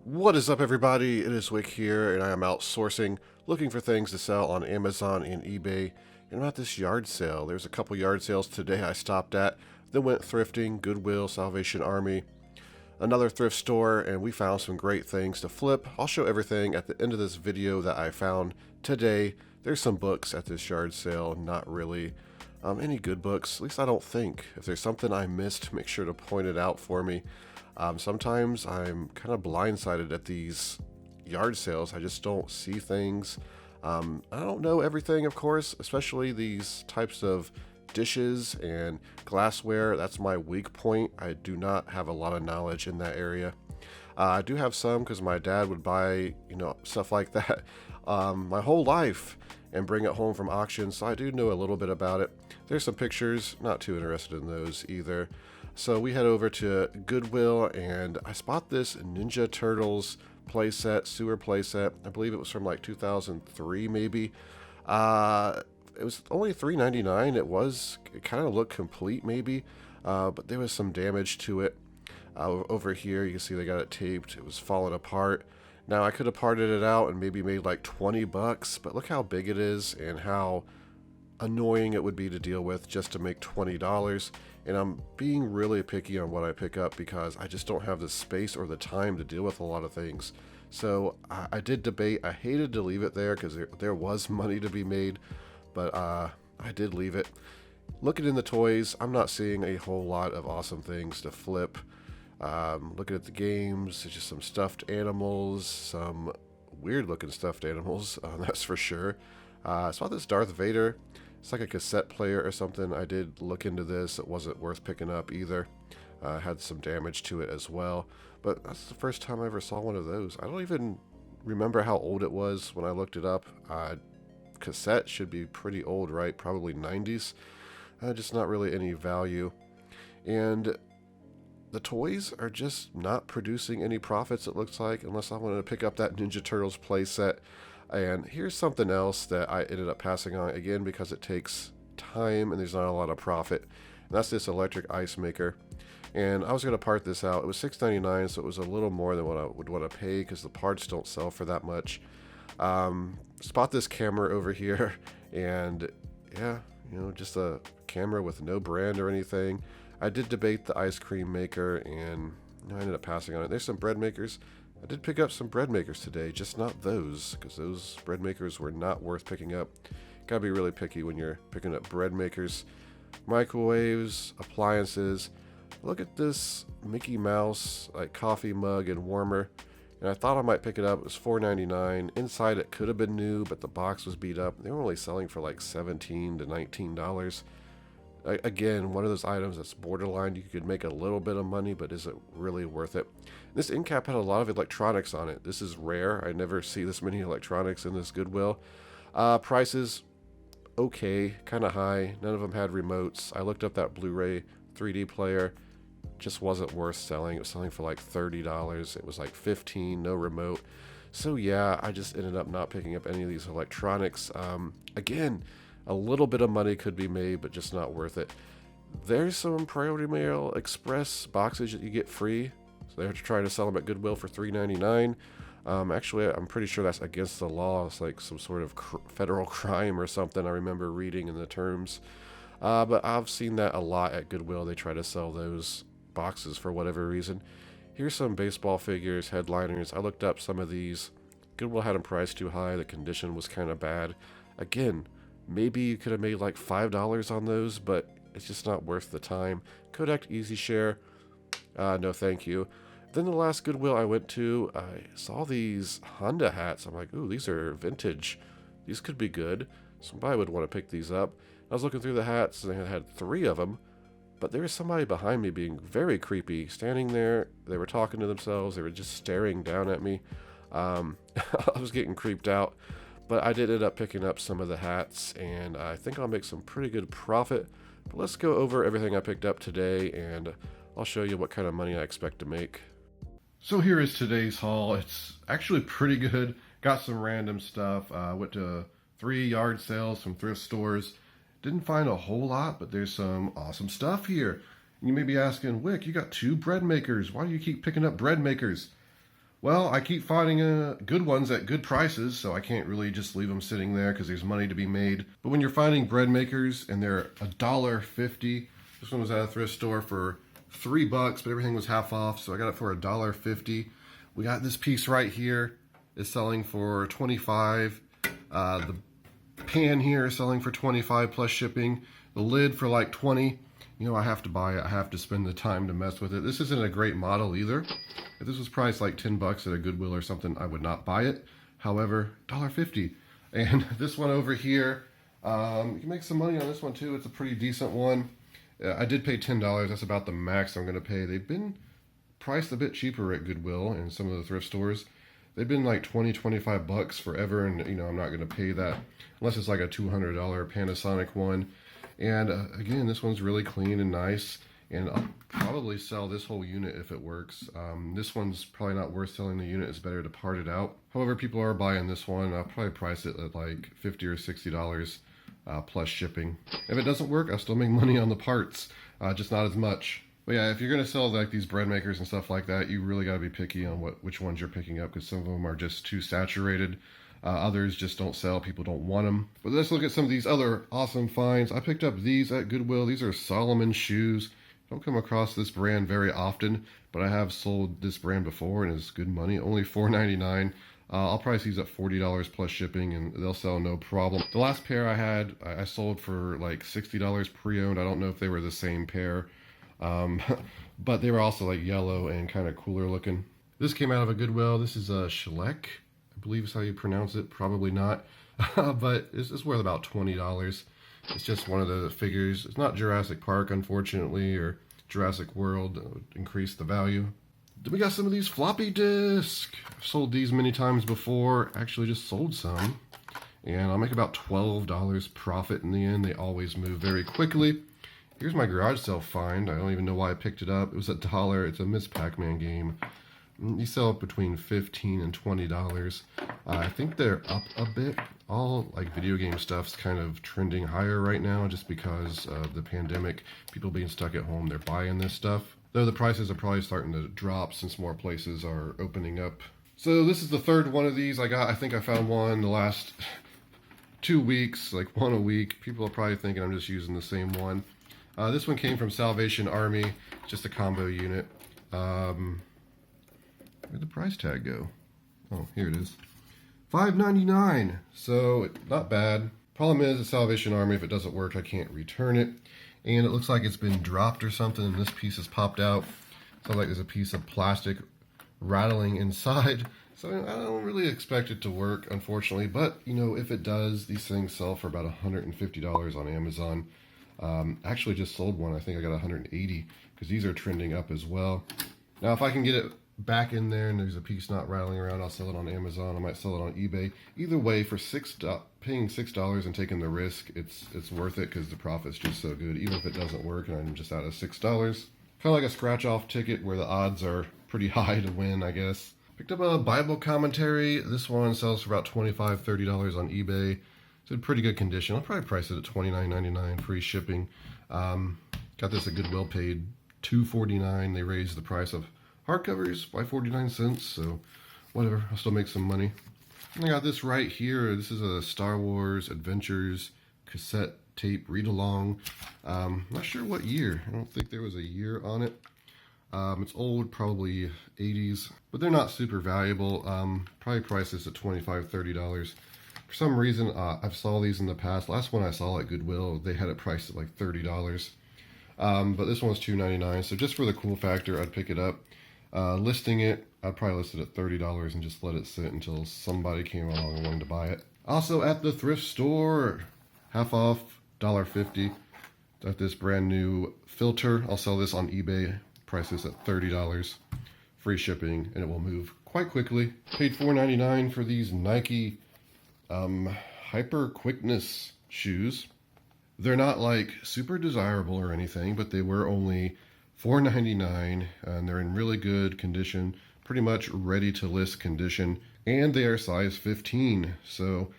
What is up, everybody? It is Wick here, and I am outsourcing, looking for things to sell on Amazon and eBay. And I'm at this yard sale. There's a couple yard sales today I stopped at, then went thrifting, Goodwill, Salvation Army, another thrift store, and we found some great things to flip. I'll show everything at the end of this video that I found today. There's some books at this yard sale, not really any good books, at least I don't think. If there's something I missed, make sure to point it out for me. Sometimes I'm kind of blindsided at these yard sales. I just don't see things. I don't know everything, of course, especially these types of dishes and glassware. That's my weak point. I do not have a lot of knowledge in that area. I do have some because my dad would buy, stuff like that my whole life and bring it home from auctions, so I do know a little bit about it. There's some pictures, not too interested in those either. So we head over to Goodwill, and I spot this Ninja Turtles playset, sewer playset. I believe it was from like 2003 maybe. It was only $3.99. It kind of looked complete maybe, but there was some damage to it. Over here you can see they got it taped. It was falling apart. Now I could have parted it out and maybe made like 20 bucks, but look how big it is and how annoying it would be to deal with just to make $20. And I'm being really picky on what I pick up because I just don't have the space or the time to deal with a lot of things. So I did debate. I hated to leave it there because there was money to be made, but I did leave it. Looking in the toys, I'm not seeing a whole lot of awesome things to flip. Looking at the games, there's just some stuffed animals, some weird looking stuffed animals, that's for sure. I saw this Darth Vader. It's like a cassette player or something. I did look into this. It wasn't worth picking up either. Had some damage to it as well. But that's the first time I ever saw one of those. I don't even remember how old it was when I looked it up. Cassette should be pretty old, right? Probably 90s. Just not really any value. And the toys are just not producing any profits, it looks like, unless I wanted to pick up that Ninja Turtles playset. And here's something else that I ended up passing on, again, because it takes time and there's not a lot of profit. And that's this electric ice maker. And I was going to part this out. It was $6.99, so it was a little more than what I would want to pay because the parts don't sell for that much. Spot this camera over here, and yeah, just a camera with no brand or anything. I did debate the ice cream maker, and I ended up passing on it. There's some bread makers. I did pick up some bread makers today, just not those, because those bread makers were not worth picking up. Gotta be really picky when you're picking up bread makers. Microwaves, appliances. Look at this Mickey Mouse like coffee mug and warmer, and I thought I might pick it up. It was $4.99. Inside it could have been new, but the box was beat up. They were only selling for like $17 to $19. Again, one of those items that's borderline. You could make a little bit of money, but is it really worth it? This end cap had a lot of electronics on it. This is rare. I never see this many electronics in this Goodwill. Prices, okay, kind of high. None of them had remotes. I looked up that Blu-ray 3D player. Just wasn't worth selling. It was selling for like $30. It was like $15, no remote. So yeah, I just ended up not picking up any of these electronics. Again, a little bit of money could be made, but just not worth it. There's some Priority Mail Express boxes that you get free. So they're trying to sell them at Goodwill for $3.99. Actually, I'm pretty sure that's against the law. It's like some sort of federal crime or something. I remember reading in the terms. But I've seen that a lot at Goodwill. They try to sell those boxes for whatever reason. Here's some baseball figures, headliners. I looked up some of these. Goodwill had them priced too high. The condition was kind of bad. Again, maybe you could have made like $5 on those, but it's just not worth the time. Kodak Easy Share, no thank you. Then the last Goodwill I went to, I saw these Honda hats. I'm like, ooh, these are vintage. These could be good. Somebody would want to pick these up. I was looking through the hats, and they had 3 of them, but there was somebody behind me being very creepy, standing there. They were talking to themselves. They were just staring down at me. I was getting creeped out. But I did end up picking up some of the hats, and I think I'll make some pretty good profit. But let's go over everything I picked up today, and I'll show you what kind of money I expect to make. So here is today's haul. It's actually pretty good. Got some random stuff. Went to 3 yard sales from thrift stores. Didn't find a whole lot, but there's some awesome stuff here. And you may be asking, Wick, you got 2 bread makers. Why do you keep picking up bread makers? Well, I keep finding good ones at good prices, so I can't really just leave them sitting there because there's money to be made. But when you're finding bread makers and they're $1.50, this one was at a thrift store for $3, but everything was half off, so I got it for $1.50. We got this piece right here is selling for $25. The pan here is selling for $25 plus shipping. The lid for like $20. You know, I have to buy it. I have to spend the time to mess with it. This isn't a great model either. If this was priced like $10 at a Goodwill or something, I would not buy it. However, $1.50. And this one over here, you can make some money on this one too. It's a pretty decent one. I did pay $10. That's about the max I'm going to pay. They've been priced a bit cheaper at Goodwill and some of the thrift stores. They've been like $20-25 forever, and you know, I'm not going to pay that unless it's like a $200 Panasonic one. And again, this one's really clean and nice, and I'll probably sell this whole unit if it works. This one's probably not worth selling the unit. It's better to part it out. However, people are buying this one. I'll probably price it at like $50 or $60 plus shipping. If it doesn't work, I'll still make money on the parts, just not as much. But yeah, if you're going to sell like these bread makers and stuff like that, you really got to be picky on which ones you're picking up, because some of them are just too saturated. Others just don't sell. People don't want them. But let's look at some of these other awesome finds. I picked up these at Goodwill. These are Salomon Shoes. Don't come across this brand very often, but I have sold this brand before, and it's good money. Only $4.99. I'll price these at $40 plus shipping, and they'll sell no problem. The last pair I had, I sold for like $60 pre-owned. I don't know if they were the same pair, but they were also like yellow and kind of cooler looking. This came out of a Goodwill. This is a shellac, I believe is how you pronounce it. Probably not, but it's worth about $20. It's just one of the figures. It's not Jurassic Park, unfortunately, or Jurassic World. That would increase the value. Then we got some of these floppy disks. I've sold these many times before. Actually just sold some, and I'll make about $12 profit in the end. They always move very quickly. Here's my garage sale find. I don't even know why I picked it up. It was $1. It's a Miss Pac-Man game. You sell it between $15 and $20. I think they're up a bit. All like video game stuff's kind of trending higher right now just because of the pandemic. People being stuck at home, they're buying this stuff. Though the prices are probably starting to drop since more places are opening up. So this is the third one of these I got. I think I found one the last 2 weeks, like one a week. People are probably thinking I'm just using the same one. This one came from Salvation Army, just a combo unit. Where'd the price tag go? Oh, here it is. $5.99. So not bad. Problem is, at Salvation Army, if it doesn't work, I can't return it. And it looks like it's been dropped or something, and this piece has popped out. Sounds like there's a piece of plastic rattling inside. So I don't really expect it to work, unfortunately. But, you know, if it does, these things sell for about $150 on Amazon. Actually just sold one. I think I got 180 because these are trending up as well. Now, if I can get it back in there and there's a piece not rattling around, I'll sell it on Amazon. I might sell it on eBay. Either way, for paying $6 and taking the risk, it's worth it because the profit's just so good. Even if it doesn't work and I'm just out of $6, kind of like a scratch-off ticket where the odds are pretty high to win, I guess. Picked up a Bible commentary. This one sells for about $25, $30 on eBay. It's in pretty good condition. I'll probably price it at $29.99, free shipping. Got this at Goodwill, paid $2.49. They raised the price of hardcovers by 49 cents, so whatever, I'll still make some money. And I got this right here. This is a Star Wars Adventures cassette tape read-along. Not sure what year. I don't think there was a year on it. It's old, probably 80s, but they're not super valuable. Probably price this at $25, $30. For some reason, I've saw these in the past. Last one I saw at Goodwill, they had it priced at like $30. But this one's $2.99, so just for the cool factor, I'd pick it up. Listing it, I'd probably list it at $30 and just let it sit until somebody came along and wanted to buy it. Also at the thrift store, half off, $1.50. Got this brand new filter. I'll sell this on eBay. Price this at $30. Free shipping, and it will move quite quickly. Paid $4.99 for these Nike Hyper Quickness shoes. They're not like super desirable or anything, but they were only $4.99, and they're in really good condition, pretty much ready to list condition, and they are size 15. So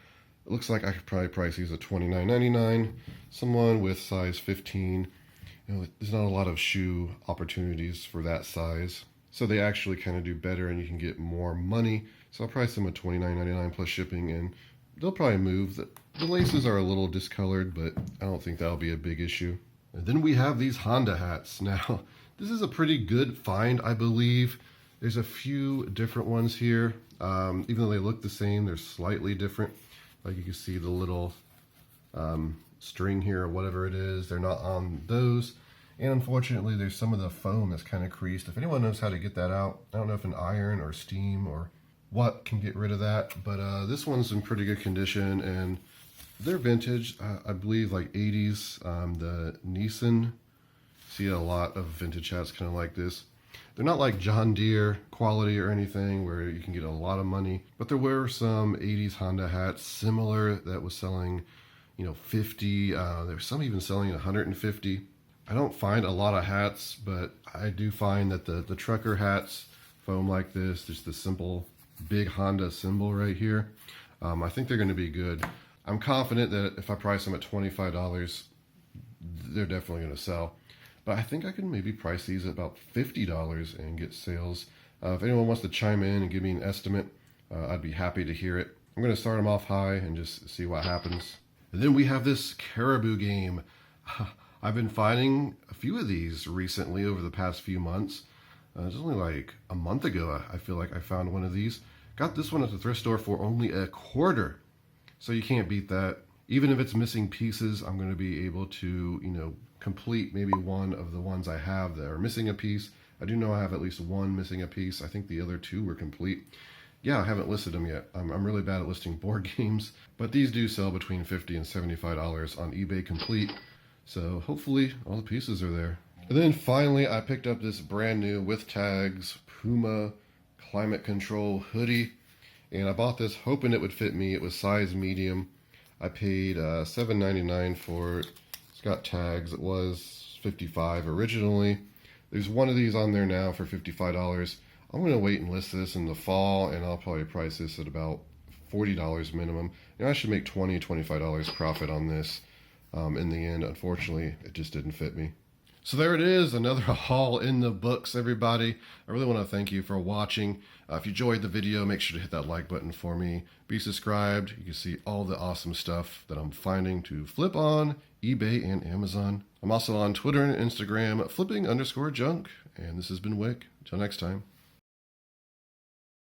it looks like I could probably price these at $29.99. Someone with size 15, you know, there's not a lot of shoe opportunities for that size. So they actually kind of do better and you can get more money. So I'll price them at $29.99 plus shipping, and they'll probably move. The laces are a little discolored, but I don't think that'll be a big issue. And then we have these Honda hats. Now, this is a pretty good find, I believe. There's a few different ones here. Even though they look the same, they're slightly different. Like you can see the little string here or whatever it is. They're not on those. And unfortunately, there's some of the foam that's kind of creased. If anyone knows how to get that out, I don't know if an iron or steam or what can get rid of that. But this one's in pretty good condition, and they're vintage. I believe like 80s. The Nissan. See a lot of vintage hats kind of like this. They're not like John Deere quality or anything where you can get a lot of money. But there were some 80s Honda hats similar that was selling, 50. There was some even selling 150. I don't find a lot of hats, but I do find that the trucker hats, foam like this, just the simple big Honda symbol right here, I think they're going to be good. I'm confident that if I price them at $25, they're definitely going to sell. But I think I can maybe price these at about $50 and get sales. If anyone wants to chime in and give me an estimate, I'd be happy to hear it. I'm going to start them off high and just see what happens. And then we have this Caribou game. I've been finding a few of these recently over the past few months. It's only like a month ago, I feel like I found one of these. Got this one at the thrift store for only $1/4. So you can't beat that. Even if it's missing pieces, I'm going to be able to, complete maybe one of the ones I have that are missing a piece. I do know I have at least one missing a piece. I think the other two were complete. Yeah, I haven't listed them yet. I'm really bad at listing board games, but these do sell between $50 and $75 on eBay complete. So hopefully all the pieces are there. And then finally, I picked up this brand new with tags Puma climate control hoodie. And I bought this hoping it would fit me. It was size medium. I paid $7.99 for it. It's got tags. It was $55 originally. There's one of these on there now for $55. I'm going to wait and list this in the fall, and I'll probably price this at about $40 minimum. I should make $20, $25 profit on this. In the end, unfortunately, it just didn't fit me. So there it is, another haul in the books, everybody. I really want to thank you for watching. If you enjoyed the video, make sure to hit that like button for me. Be subscribed. You can see all the awesome stuff that I'm finding to flip on eBay and Amazon. I'm also on Twitter and Instagram, flipping_junk. And this has been Wick. Until next time.